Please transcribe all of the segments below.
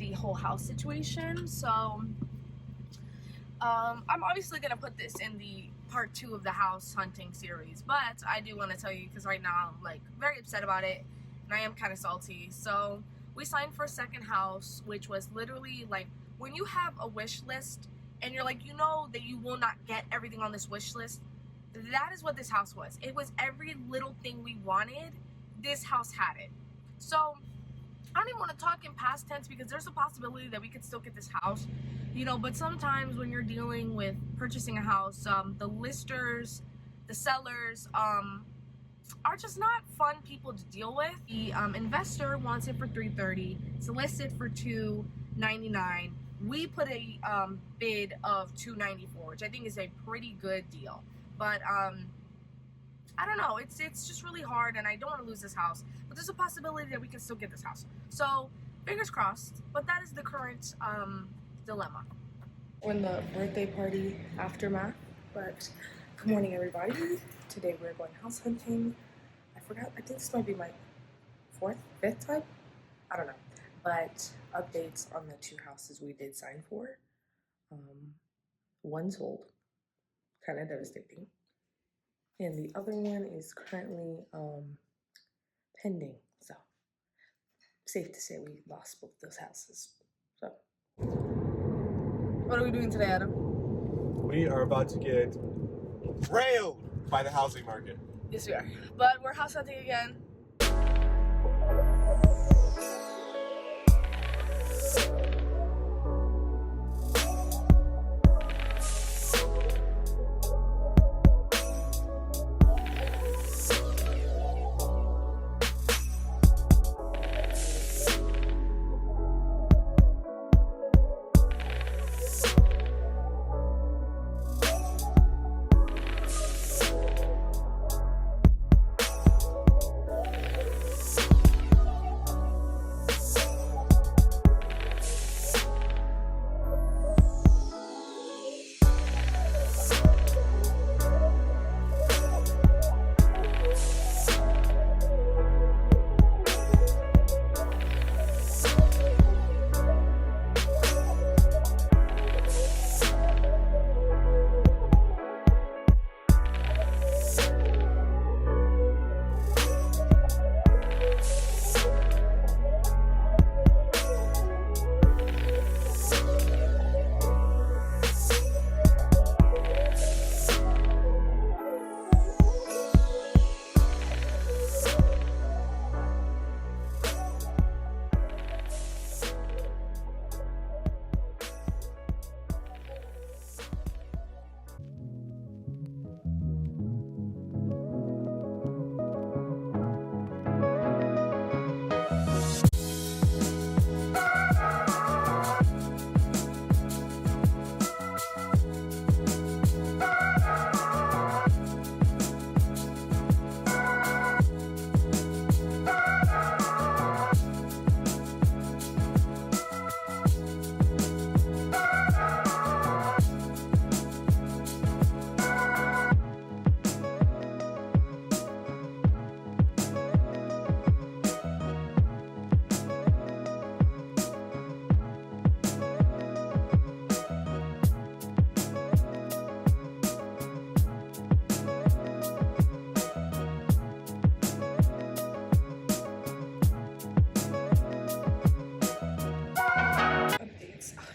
the whole house situation. So I'm obviously gonna put this in the part 2 of the house hunting series, but I do want to tell you, because right now I'm like very upset about it and I am kind of salty. So we signed for a second house, which was literally like, when you have a wish list and you're like, you know that you will not get everything on this wish list, that is what this house was. It was every little thing we wanted. This house had it. So I don't even want to talk in past tense, because there's a possibility that we could still get this house, you know. But sometimes when you're dealing with purchasing a house, the listers, the sellers, are just not fun people to deal with. The investor wants it for $330. It's listed for $299. We put a bid of $294, which I think is a pretty good deal. But I don't know, it's just really hard, and I don't want to lose this house, but there's a possibility that we can still get this house. So fingers crossed. But that is the current dilemma. We're in the birthday party aftermath, but good morning, everybody. Today we're going house hunting. I think this might be my 5th time, I don't know. But updates on the 2 houses we did sign for. One sold, kind of devastating. And the other one is currently pending. So safe to say we lost both those houses. So what are we doing today, Adam? We are about to get railed by the housing market. Yes, we are. But we're house hunting again.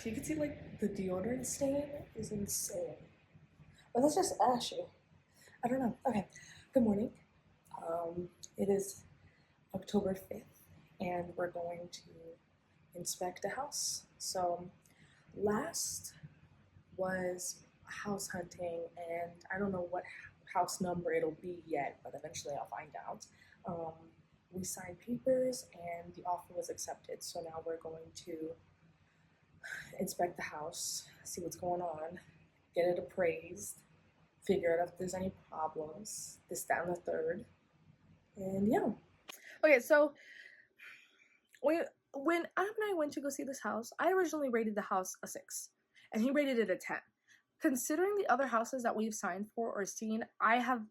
You can see like the deodorant stain is insane. But that's just ashy. I don't know. Okay. Good morning. It is October 5th and we're going to inspect a house. So last was house hunting, and I don't know what house number it'll be yet, but eventually I'll find out. We signed papers and the offer was accepted. So now we're going to inspect the house, see what's going on, get it appraised, figure out if there's any problems, this, that, and the third, and yeah. Okay, so when Adam and I went to go see this house, I originally rated the house a 6, and he rated it a 10. Considering the other houses that we've signed for or seen, I have,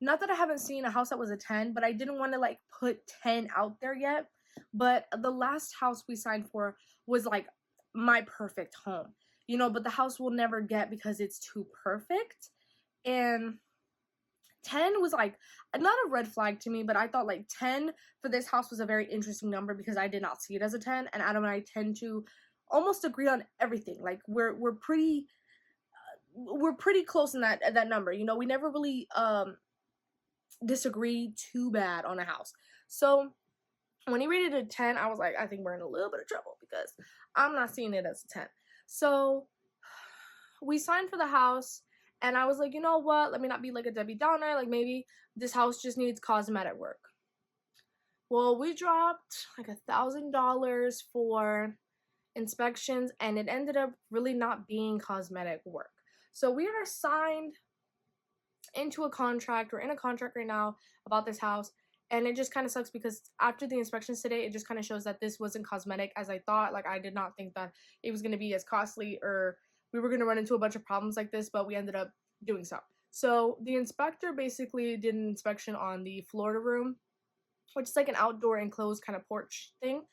not that I haven't seen a house that was a 10, but I didn't want to like put 10 out there yet, But the last house we signed for was like my perfect home, you know, but the house will never get because it's too perfect. And 10 was like not a red flag to me, but I thought like 10 for this house was a very interesting number because I did not see it as a 10, and Adam and I tend to almost agree on everything. Like we're pretty close in that number. You know, we never really disagree too bad on a house. So when he rated it a 10, I was like, I think we're in a little bit of trouble because I'm not seeing it as a 10. So we signed for the house, and I was like, you know what? Let me not be like a Debbie Downer. Like maybe this house just needs cosmetic work. Well, we dropped like $1,000 for inspections, and it ended up really not being cosmetic work. So we are signed into a contract. We're in a contract right now about this house, and it just kind of sucks because after the inspections today, it just kind of shows that this wasn't cosmetic as I thought. Like I did not think that it was going to be as costly, or we were going to run into a bunch of problems like this, but we ended up doing so. So the inspector basically did an inspection on the Florida room, which is like an outdoor enclosed kind of porch thing,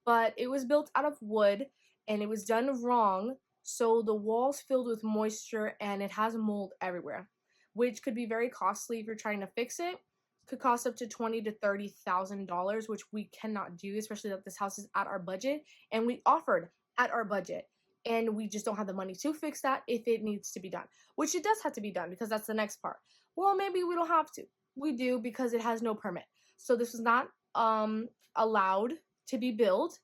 but it was built out of wood and it was done wrong. So the walls filled with moisture and it has mold everywhere, which could be very costly if you're trying to fix it. Could cost up to $20,000 to $30,000, which we cannot do, especially that this house is at our budget, and we offered at our budget, and we just don't have the money to fix that if it needs to be done, which it does have to be done because that's the next part. Well, maybe we don't have to. We do because it has no permit. So this was not allowed to be built,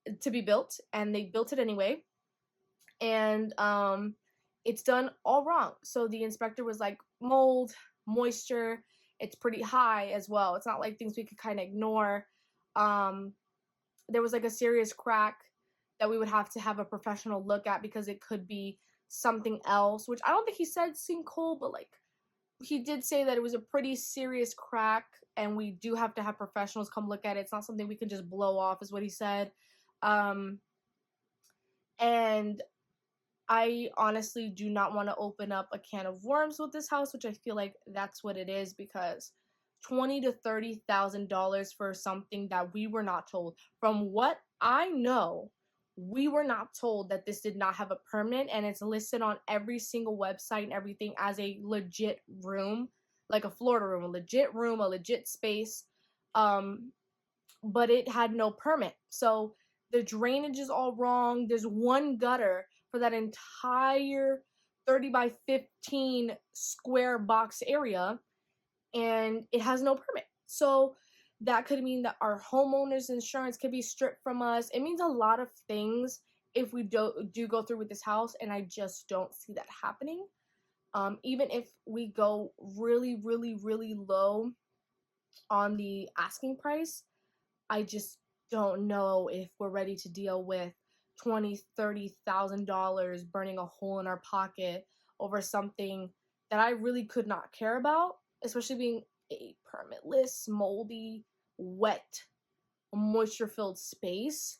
and they built it anyway, and it's done all wrong. So the inspector was like, mold, moisture, it's pretty high as well. It's not like things we could kind of ignore. There was like a serious crack that we would have to have a professional look at because it could be something else, which I don't think he said sinkhole, but like he did say that it was a pretty serious crack and we do have to have professionals come look at it. It's not something we can just blow off, is what he said. And I honestly do not want to open up a can of worms with this house, which I feel like that's what it is, because $20,000 to $30,000 for something that we were not told. From what I know, we were not told that this did not have a permit, and it's listed on every single website and everything as a legit room, like a Florida room, a legit space. But it had no permit. So the drainage is all wrong. There's one gutter for that entire 30 by 15 square box area, and it has no permit. So that could mean that our homeowner's insurance could be stripped from us. It means a lot of things if we do go through with this house, and I just don't see that happening. Even if we go really, really, really low on the asking price, I just don't know if we're ready to deal with $20,000-$30,000 burning a hole in our pocket over something that I really could not care about, especially being a permitless, moldy, wet, moisture-filled space,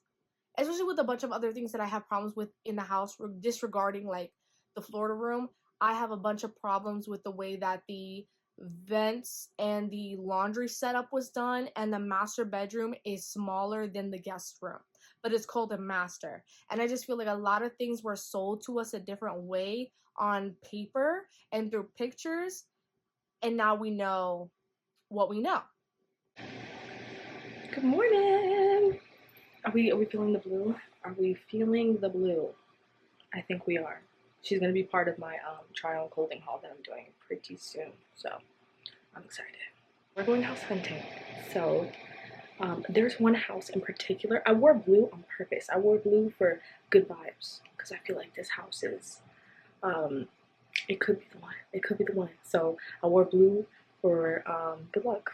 especially with a bunch of other things that I have problems with in the house, disregarding like the Florida room. I have a bunch of problems with the way that the vents and the laundry setup was done, and the master bedroom is smaller than the guest room, but it's called a master. And I just feel like a lot of things were sold to us a different way on paper and through pictures, and now we know what we know. Good morning. Are we feeling the blue? Are we feeling the blue? I think we are. She's gonna be part of my try on clothing haul that I'm doing pretty soon, so I'm excited. We're going house hunting. So there's one house in particular. I wore blue on purpose. I wore blue for good vibes because I feel like this house is it could be the one. It could be the one. So I wore blue for good luck.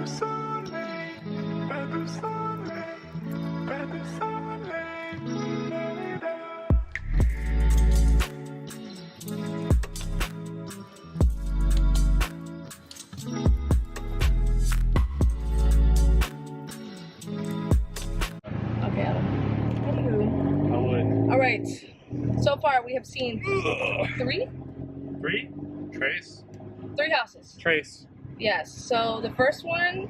Okay, Adam. Anywho. I would. All right. So far, we have seen three houses. Trace. Yes. So the first one,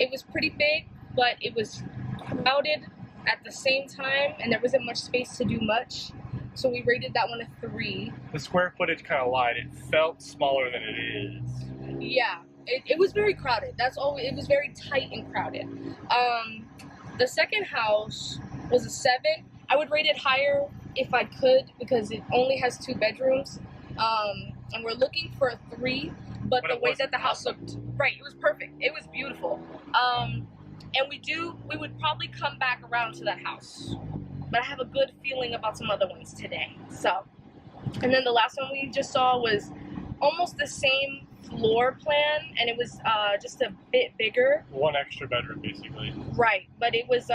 it was pretty big, but it was crowded at the same time, and there wasn't much space to do much. So we rated that one a 3. The square footage kind of lied. It felt smaller than it is. Yeah. It was very crowded. That's all. It was very tight and crowded. The second house was a 7. I would rate it higher if I could because it only has 2 bedrooms. And we're looking for a 3, but the way that the house looked, right, it was perfect. It was beautiful. And we would probably come back around to that house. But I have a good feeling about some other ones today. So, and then the last one we just saw was almost the same floor plan, and it was just a bit bigger. 1 extra bedroom, basically. Right, but it was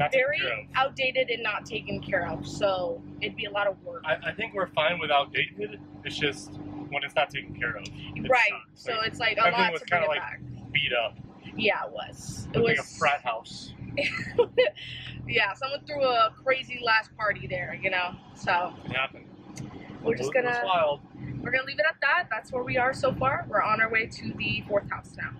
Not very outdated and not taken care of, so it'd be a lot of work. I think we're fine with outdated. It's just when it's not taken care of. Right, so it's like a lot to bring it back. Beat up. Yeah, it was. It was like a frat house. Yeah, someone threw a crazy last party there, you know. So it happened. We're just gonna. It was wild. We're gonna leave it at that. That's where we are so far. We're on our way to the 4th house now.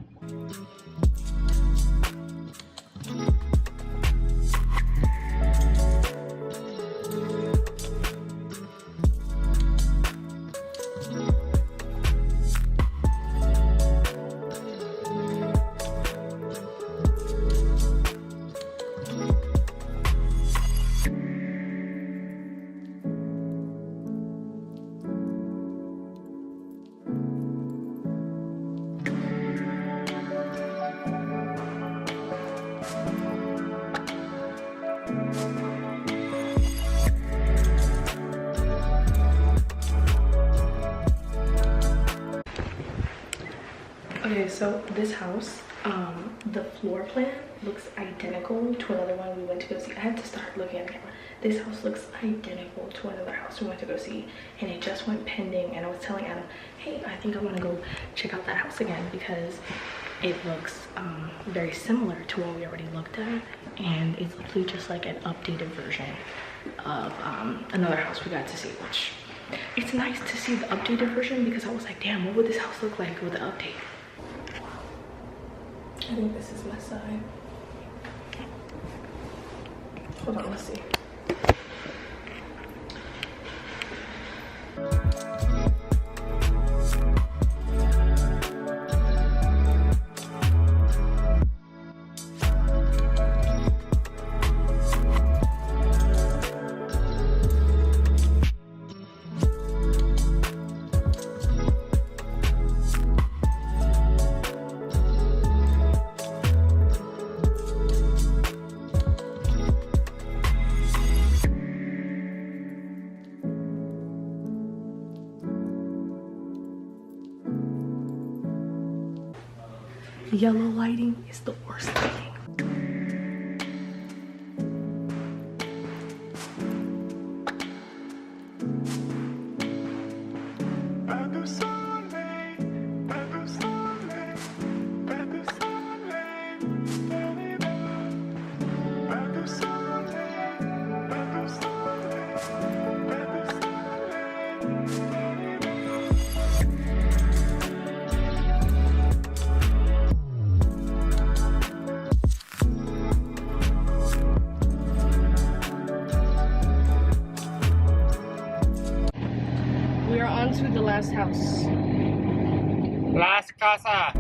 Okay, so this house, the floor plan looks identical to another one we went to go see. I had to start looking at the camera. This house looks identical to another house we went to go see, and it just went pending. And I was telling Adam, hey, I think I want to go check out that house again because it looks very similar to what we already looked at, and it's literally just like an updated version of another house we got to see, which it's nice to see the updated version because I was like, damn, what would this house look like with the update? I think this is my side. Hold on, let's see. Yellow lighting is the worst lighting. To the last house. Las Casa.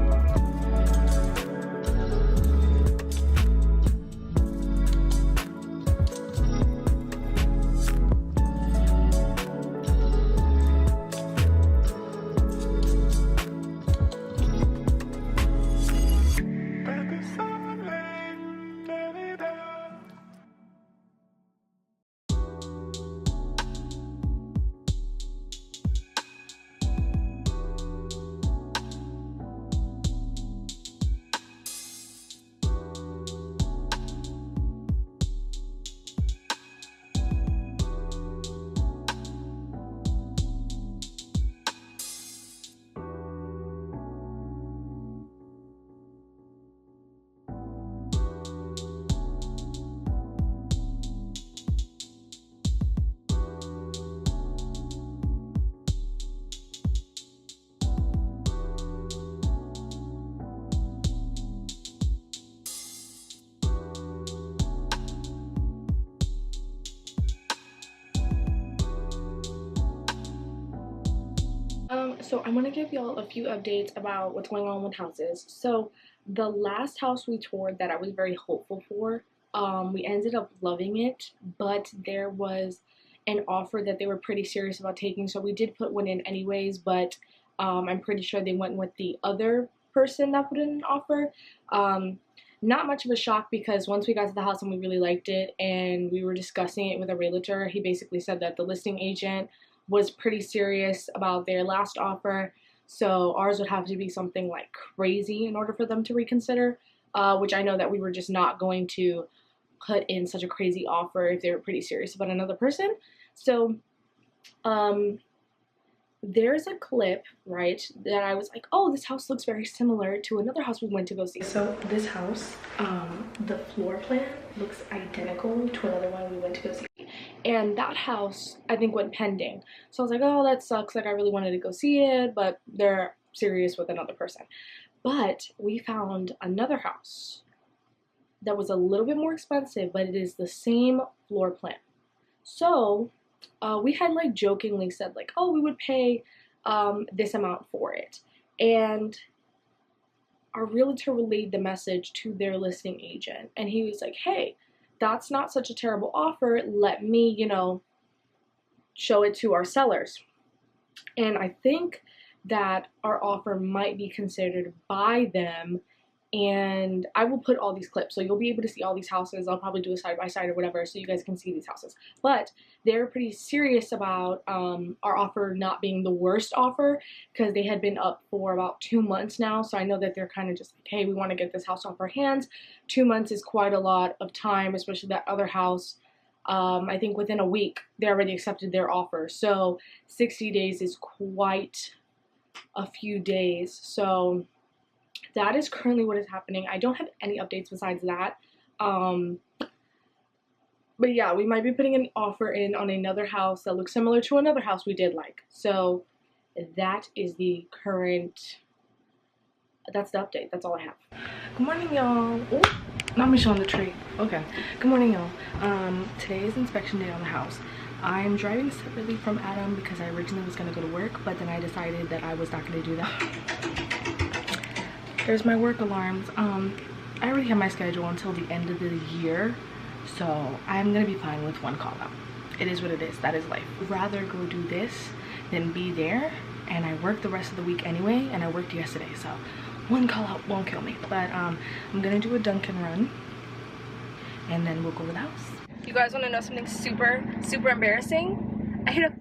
So I'm gonna give y'all a few updates about what's going on with houses. So the last house we toured that I was very hopeful for, we ended up loving it, but there was an offer that they were pretty serious about taking, so we did put one in anyways, but I'm pretty sure they went with the other person that put in an offer. Not much of a shock because once we got to the house and we really liked it and we were discussing it with a realtor, he basically said that the listing agent was pretty serious about their last offer, so ours would have to be something like crazy in order for them to reconsider, which I know that we were just not going to put in such a crazy offer if they were pretty serious about another person. So there's a clip, right, that I was like, oh, this house looks very similar to another house we went to go see. So this house, the floor plan looks identical to another one we went to go see. And that house, I think, went pending. So I was like, oh, that sucks. Like, I really wanted to go see it, but they're serious with another person. But we found another house that was a little bit more expensive, but it is the same floor plan. So we had like jokingly said like, oh, we would pay this amount for it. And our realtor relayed the message to their listing agent. And he was like, hey, that's not such a terrible offer. Let me, you know, show it to our sellers. And I think that our offer might be considered by them. And I will put all these clips, so you'll be able to see all these houses. I'll probably do a side by side or whatever, so you guys can see these houses. But they're pretty serious about our offer not being the worst offer, because they had been up for about 2 months now. So I know that they're kind of just like, hey, we want to get this house off our hands. 2 months is quite a lot of time, especially that other house. I think within a week they already accepted their offer. So 60 days is quite a few days. So that is currently what is happening. I don't have any updates besides that. But yeah, we might be putting an offer in on another house that looks similar to another house we did like. So that is the current, that's the update. That's all I have. Good morning, y'all. Oh, not me showing the tree. Okay. Good morning, y'all. Today is inspection day on the house. I'm driving separately from Adam because I originally was going to go to work, but then I decided that I was not going to do that. There's my work alarms. I already have my schedule until the end of the year, so I'm gonna be fine with one call out. It is what it is. That is life. I'd rather go do this than be there, and I work the rest of the week anyway, and I worked yesterday, so one call out won't kill me. But I'm gonna do a Dunkin' run, and then we'll go to the house. You guys want to know something super embarrassing? I hit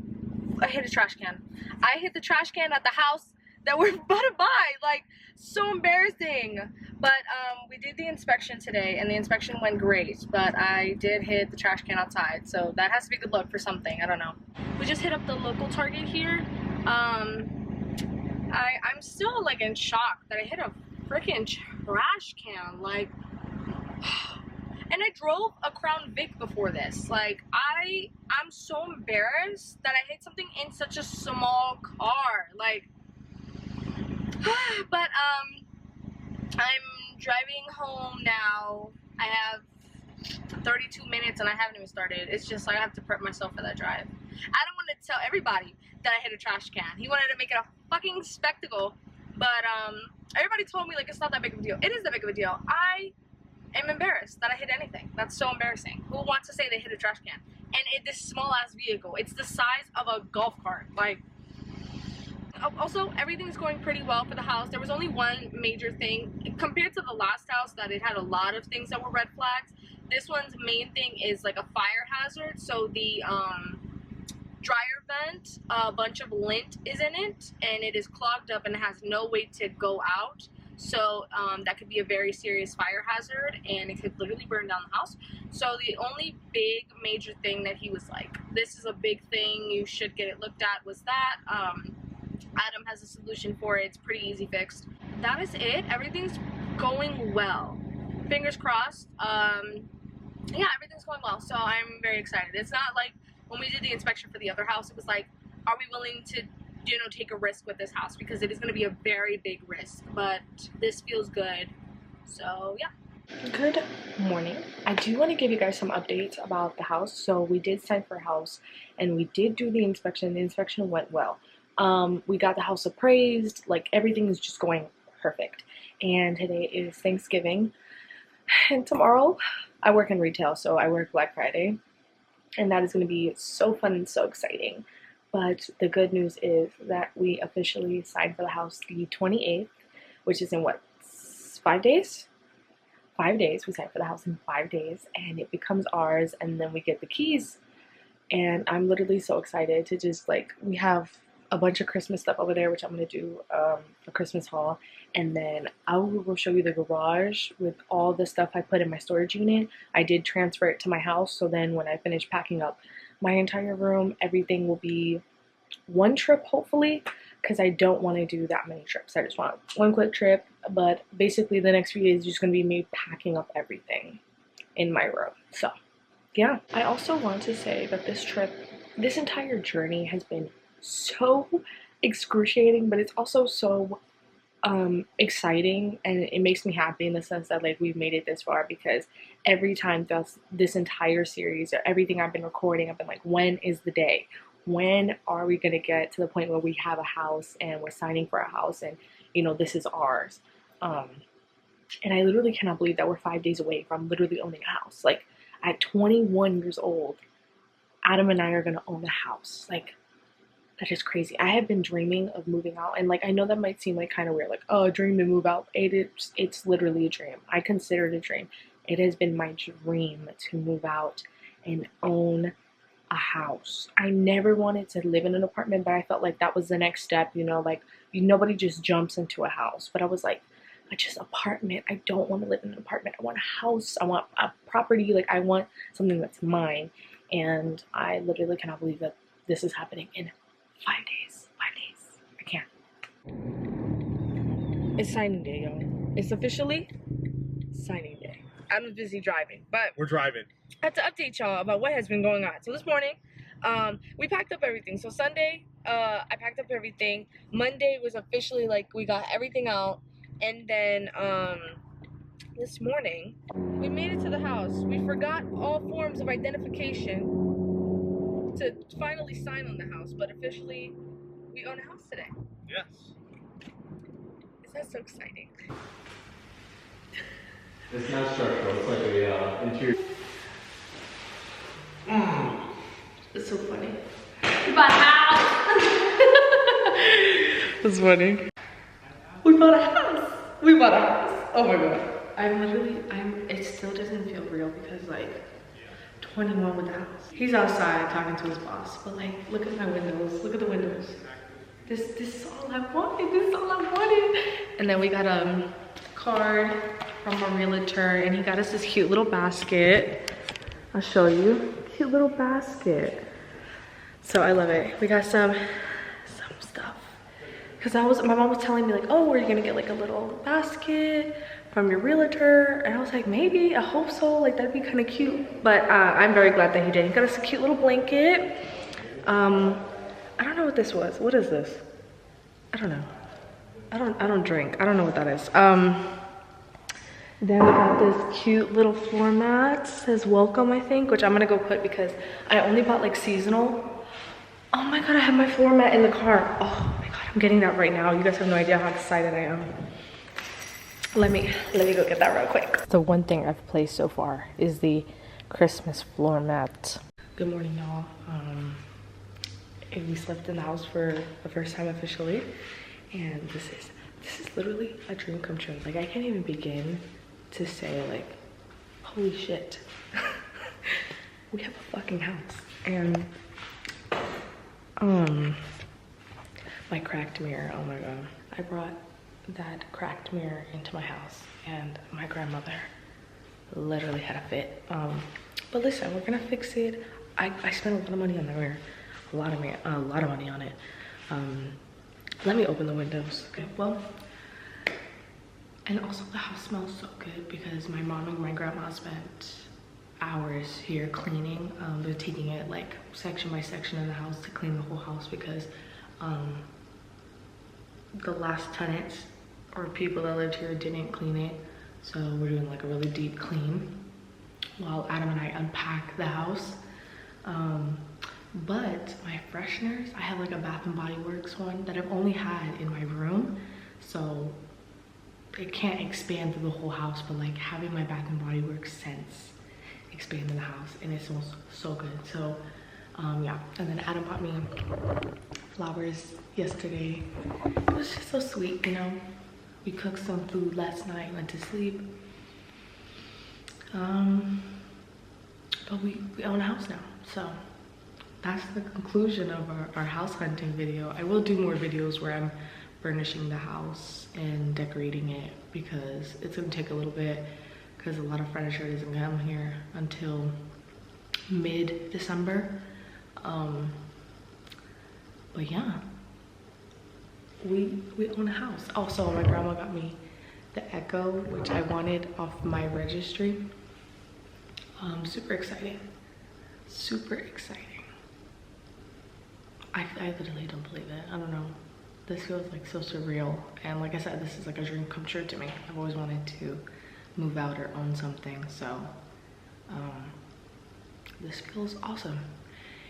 a trash can. I hit the trash can at the house that we're about to buy. Like, so embarrassing. But we did the inspection today, and the inspection went great, but I did hit the trash can outside, so that has to be good luck for something. I don't know. We just hit up the local Target here. I'm still like in shock that I hit a freaking trash can. Like, and I drove a Crown Vic before this. Like, I'm so embarrassed that I hit something in such a small car. Like, but I'm driving home now. I have 32 minutes and I haven't even started. It's just like I have to prep myself for that drive. I don't want to tell everybody that I hit a trash can. He wanted to make it a fucking spectacle, but everybody told me like it's not that big of a deal. It is that big of a deal. I am embarrassed that I hit anything. That's so embarrassing. Who wants to say they hit a trash can? And this small ass vehicle. It's the size of a golf cart. Like, also, everything's going pretty well for the house. There was only one major thing compared to the last house that it had a lot of things that were red flags. This one's main thing is like a fire hazard. So the dryer vent, a bunch of lint is in it, and it is clogged up and has no way to go out. So that could be a very serious fire hazard, and it could literally burn down the house. So the only big major thing that he was like, this is a big thing, you should get it looked at, was that. Adam has a solution for it. It's pretty easy fixed. That is it. Everything's going well. Fingers crossed. Yeah, everything's going well. So I'm very excited. It's not like when we did the inspection for the other house, it was like, are we willing to, you know, take a risk with this house? Because it is going to be a very big risk. But this feels good. So yeah. Good morning. I do want to give you guys some updates about the house. So we did sign for a house and we did do the inspection. The inspection went well. We got the house appraised. Like, everything is just going perfect. And today is Thanksgiving. And tomorrow, I work in retail, so I work Black Friday. And that is going to be so fun and so exciting. But the good news is that we officially signed for the house the 28th, which is in what, 5 days? 5 days. We signed for the house in 5 days, and it becomes ours, and then we get the keys. And I'm literally so excited to just, like, we have a bunch of Christmas stuff over there, which I'm going to do a Christmas haul. And then I will show you the garage with all the stuff I put in my storage unit. I did transfer it to my house, so then when I finish packing up my entire room, everything will be one trip, hopefully, because I don't want to do that many trips. I just want one quick trip. But basically the next few days is just going to be me packing up everything in my room. So yeah, I also want to say that this entire journey has been so excruciating, but it's also so exciting, and it makes me happy in the sense that, like, we've made it this far, because every time throughout this entire series or everything I've been recording, I've been like, when is the day? When are we gonna get to the point where we have a house and we're signing for a house and, you know, this is ours? And I literally cannot believe that we're 5 days away from literally owning a house. Like, at 21 years old, Adam and I are gonna own a house. Like, that is crazy. I have been dreaming of moving out, and, like, I know that might seem like kind of weird, like, oh, dream to move out. It's literally a dream. I consider it a dream. It has been my dream to move out and own a house. I never wanted to live in an apartment, but I felt like that was the next step, you know, like, nobody just jumps into a house. But I was like, just apartment. I don't want to live in an apartment. I want a house. I want a property. Like, I want something that's mine. And I literally cannot believe that this is happening in 5 days. 5 days. I can't. It's signing day, y'all. It's officially signing day. I'm busy driving, but We're driving. I have to update y'all about what has been going on. So this morning, we packed up everything. So Sunday, I packed up everything. Monday was officially, like, we got everything out. And then this morning, we made it to the house. We forgot all forms of identification to finally sign on the house, but officially we own a house today. Yes. Is that so exciting? It's not structural. It's like a interior. It's so funny. We bought a house. That's funny. We bought a house. We bought a house. Oh my god. It still doesn't feel real because, like, 21 with the house. He's outside talking to his boss, but, like, look at my windows. Look at the windows. This is all I wanted. This is all I wanted. And then we got a card from a realtor, and he got us this cute little basket. I'll show you. Cute little basket. So I love it. We got some stuff. Cause my mom was telling me, like, oh, are you gonna get, like, a little basket from your realtor? And I was like, maybe, I hope so. Like, that'd be kind of cute. But I'm very glad that he did. He got us a cute little blanket. I don't know what this was. What is this? I don't know. I don't drink. I don't know what that is. Then we got this cute little floor mat. It says welcome, I think, which I'm gonna go put because I only bought, like, seasonal. Oh my god, I have my floor mat in the car. Oh my god, I'm getting that right now. You guys have no idea how excited I am. Let me go get that real quick. The one thing I've placed so far is the Christmas floor mat. Good morning, y'all. We slept in the house for the first time officially, and this is literally a dream come true. Like, I can't even begin to say, like, holy shit. We have a fucking house. And my cracked mirror, oh my god. I brought that cracked mirror into my house, and my grandmother literally had a fit. But listen, we're gonna fix it. I spent a lot of money on the mirror. A lot of money on it. Let me open the windows. Okay, well, and also the house smells so good because my mom and my grandma spent hours here cleaning. They're taking it, like, section by section in the house to clean the whole house because the last tenants or people that lived here didn't clean it. So we're doing, like, a really deep clean while Adam and I unpack the house. But my fresheners, I have like a Bath and Body Works one that I've only had in my room, so it can't expand through the whole house, but like having my Bath and Body Works scents expand in the house, and it smells so good. So yeah, and then Adam bought me flowers yesterday. It was just so sweet, you know. We cooked some food last night, went to sleep. But we own a house now, so that's the conclusion of our house hunting video. I will do more videos where I'm furnishing the house and decorating it, because it's gonna take a little bit, because a lot of furniture doesn't come here until mid-December. But yeah, we own a house. Also, my grandma got me the Echo, which I wanted off my registry. Super exciting, super exciting. I literally don't believe it. I don't know. This feels like so surreal. And like I said, this is like a dream come true to me. I've always wanted to move out or own something. So this feels awesome.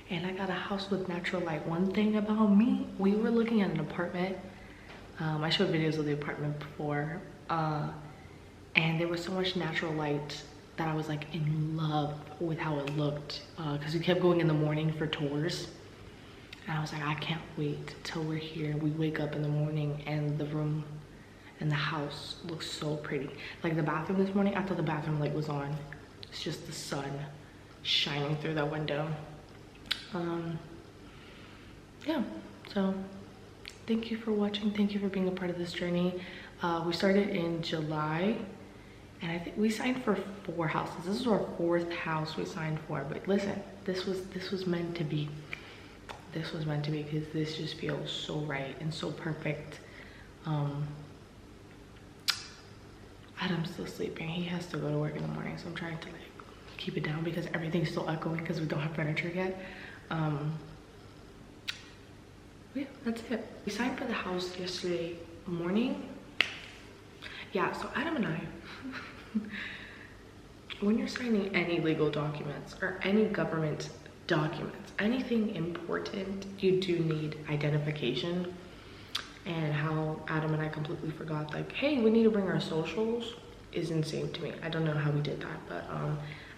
And I got a house with natural light. One thing about me, we were looking at an apartment. I showed videos of the apartment before. And there was so much natural light that I was like in love with how it looked. Because we kept going in the morning for tours. And I was like, I can't wait till we're here. We wake up in the morning and the room and the house looks so pretty. Like the bathroom this morning, I thought the bathroom light was on. It's just the sun shining through that window. Yeah, so thank you for watching. Thank you for being a part of this journey. We started in July, and I think we signed for 4 houses. This is our 4th house we signed for. But listen, this was meant to be. This was meant to be, because this just feels so right and so perfect. Adam's still sleeping. He has to go to work in the morning, so I'm trying to like keep it down because everything's still echoing because we don't have furniture yet. Yeah, that's it. We signed for the house yesterday morning. Yeah, so Adam and I, when you're signing any legal documents or any government documents, anything important, you do need identification. And how Adam and I completely forgot, like, hey, we need to bring our socials, is insane to me. I don't know how we did that, but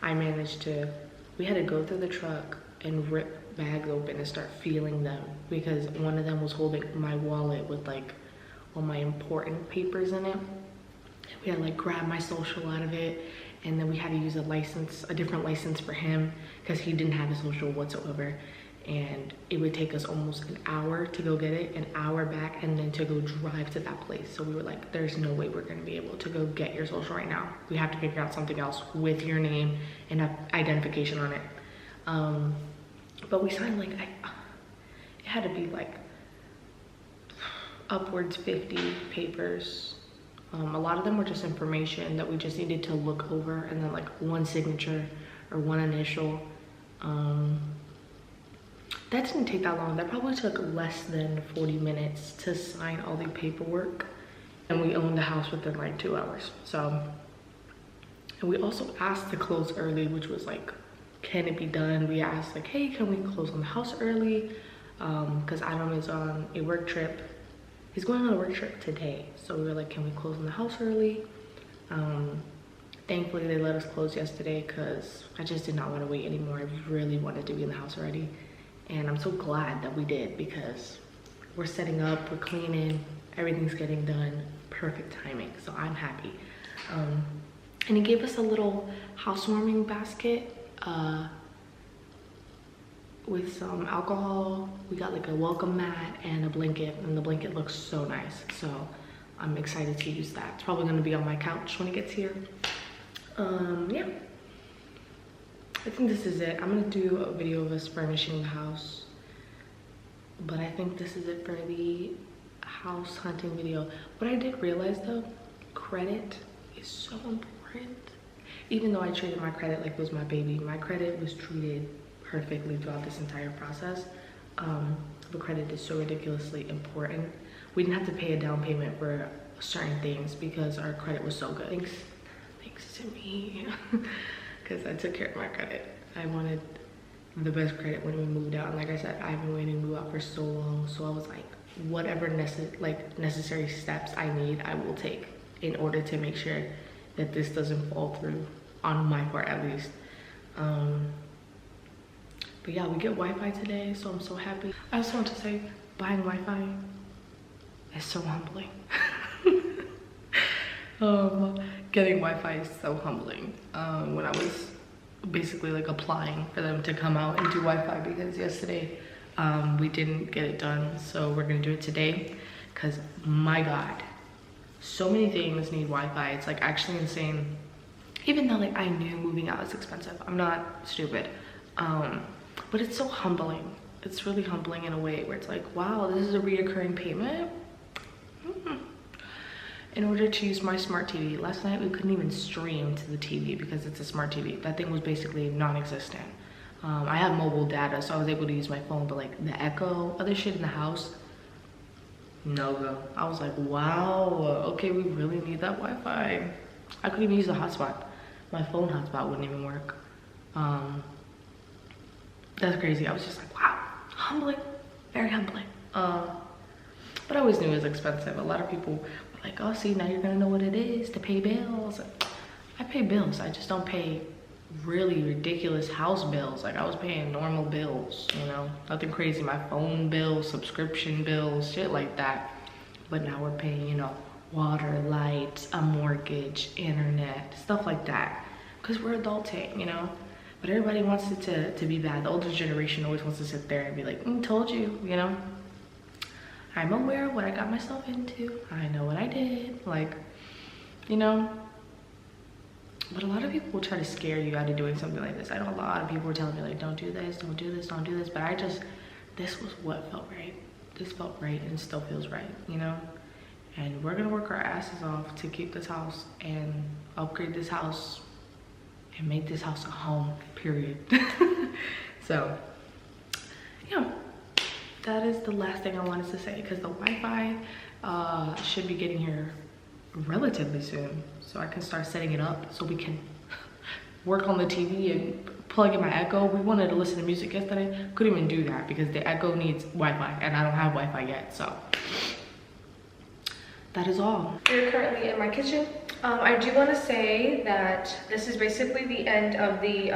I managed to. We had to go through the truck and rip bags open and start feeling them, because one of them was holding my wallet with like all my important papers in it. We had to like grab my social out of it, and then we had to use a different license for him because he didn't have a social whatsoever. And it would take us almost an hour to go get it, an hour back, and then to go drive to that place. So we were like, there's no way we're gonna be able to go get your social right now. We have to figure out something else with your name and identification on it. But we signed like, it had to be like upwards 50 papers. A lot of them were just information that we just needed to look over, and then like one signature or one initial. That didn't take that long. That probably took less than 40 minutes to sign all the paperwork. And we owned the house within like 2 hours. So, and we also asked to close early, which was like, can it be done? We asked like, hey, can we close on the house early? Because Adam is on a work trip. He's going on a work trip today. So we were like, can we close on the house early? Thankfully, they let us close yesterday because I just did not want to wait anymore. I really wanted to be in the house already. And I'm so glad that we did, because we're setting up, we're cleaning, everything's getting done, perfect timing. So I'm happy. And he gave us a little housewarming basket with some alcohol. We got like a welcome mat and a blanket, and the blanket looks so nice. So I'm excited to use that. It's probably gonna be on my couch when it gets here. Yeah. I think this is it. I'm gonna do a video of us furnishing the house, but I think this is it for the house hunting video. What I did realize though, credit is so important. Even though I treated my credit like it was my baby, my credit was treated perfectly throughout this entire process. But credit is so ridiculously important. We didn't have to pay a down payment for certain things because our credit was so good. Thanks to me. Because I took care of my credit. I wanted the best credit when we moved out. And like I said, I've been waiting to move out for so long. So I was like, whatever necessary steps I need, I will take in order to make sure that this doesn't fall through, on my part at least. But yeah, we get Wi-Fi today, so I'm so happy. I just want to say, buying Wi-Fi is so humbling. Getting Wi-Fi is so humbling. When I was basically like applying for them to come out and do Wi-Fi, because yesterday we didn't get it done, so we're gonna do it today. Because my God, so many things need Wi-Fi. It's like actually insane. Even though like I knew moving out is expensive, I'm not stupid. But it's so humbling. It's really humbling in a way where it's like, wow, this is a reoccurring payment. In order to use my smart TV, last night we couldn't even stream to the TV because it's a smart TV. That thing was basically non-existent. I have mobile data, so I was able to use my phone, but like the echo, other shit in the house, no go. I was like, wow, okay, we really need that Wi-Fi. I couldn't even use the hotspot. My phone hotspot wouldn't even work. That's crazy. I was just like, wow, humbling, very humbling. But I always knew it was expensive. A lot of people were like, oh, see, now you're gonna know what it is to pay bills. I pay bills, I just don't pay really ridiculous house bills. Like I was paying normal bills, you know, nothing crazy. My phone bill, subscription bills, shit like that. But now we're paying, you know, water, lights, a mortgage, internet, stuff like that. Because we're adulting, you know. But everybody wants it to be bad. The older generation always wants to sit there and be like, told you, you know. I'm aware of what I got myself into. I know what I did, like, you know. But a lot of people will try to scare you out of doing something like this. I know a lot of people were telling me like, don't do this, don't do this, don't do this. But this was what felt right. This felt right and still feels right, you know. And we're gonna work our asses off to keep this house and upgrade this house and make this house a home, period. So, yeah, that is the last thing I wanted to say, because the Wi-Fi should be getting here relatively soon, so I can start setting it up so we can work on the TV and plug in my Echo. We wanted to listen to music yesterday, couldn't even do that because the Echo needs Wi-Fi and I don't have Wi-Fi yet, so that is all. We're currently in my kitchen. I do want to say that this is basically the end of the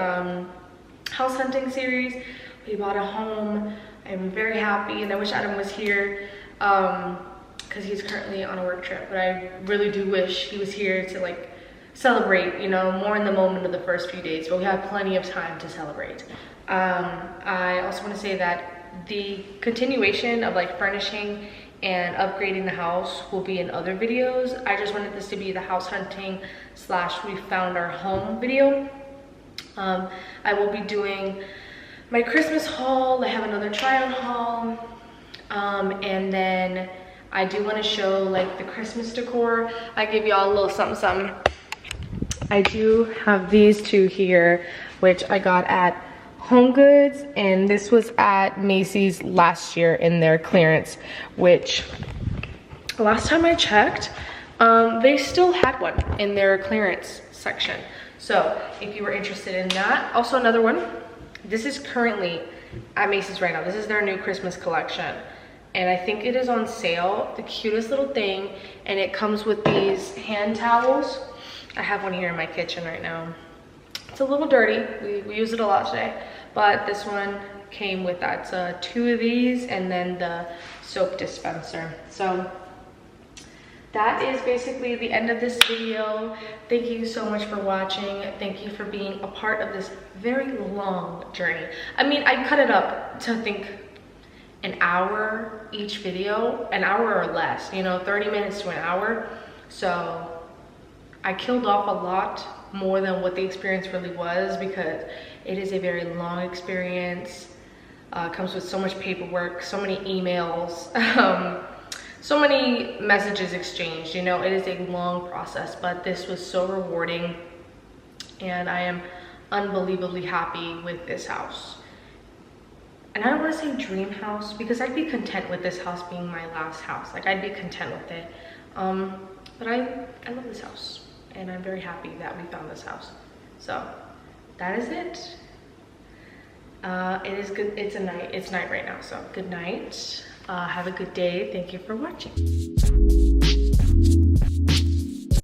house hunting series. We bought a home. I'm very happy, and I wish Adam was here because he's currently on a work trip, but I really do wish he was here to like celebrate, you know, more in the moment of the first few days, but we have plenty of time to celebrate. I also want to say that the continuation of like furnishing and upgrading the house will be in other videos. I just wanted this to be the house hunting / we found our home video. I will be doing my Christmas haul. I have another try on haul, and then I do want to show like the Christmas decor. I give y'all a little something. I do have these two here, which I got at Home Goods, and this was at Macy's last year in their clearance, which last time I checked, they still had one in their clearance section. So if you were interested in that. Also another one, this is currently at Macy's right now. This is their new Christmas collection, and I think it is on sale. The cutest little thing, and it comes with these hand towels. I have one here in my kitchen right now. It's a little dirty, we use it a lot today, but this one came with that. It's 2 of these and then the soap dispenser. So that is basically the end of this video. Thank you so much for watching. Thank you for being a part of this very long journey. I mean, I cut it up to think an hour each video, an hour or less, you know, 30 minutes to an hour. So I killed off a lot more than what the experience really was, because it is a very long experience. Comes with so much paperwork, so many emails, so many messages exchanged. You know, it is a long process, but this was so rewarding, and I am unbelievably happy with this house. And I don't want to say dream house, because I'd be content with this house being my last house. Like, I'd be content with it. But I love this house, and I'm very happy that we found this house. So that is it. It is good. It's night right now, so good night. Have a good day. Thank you for watching.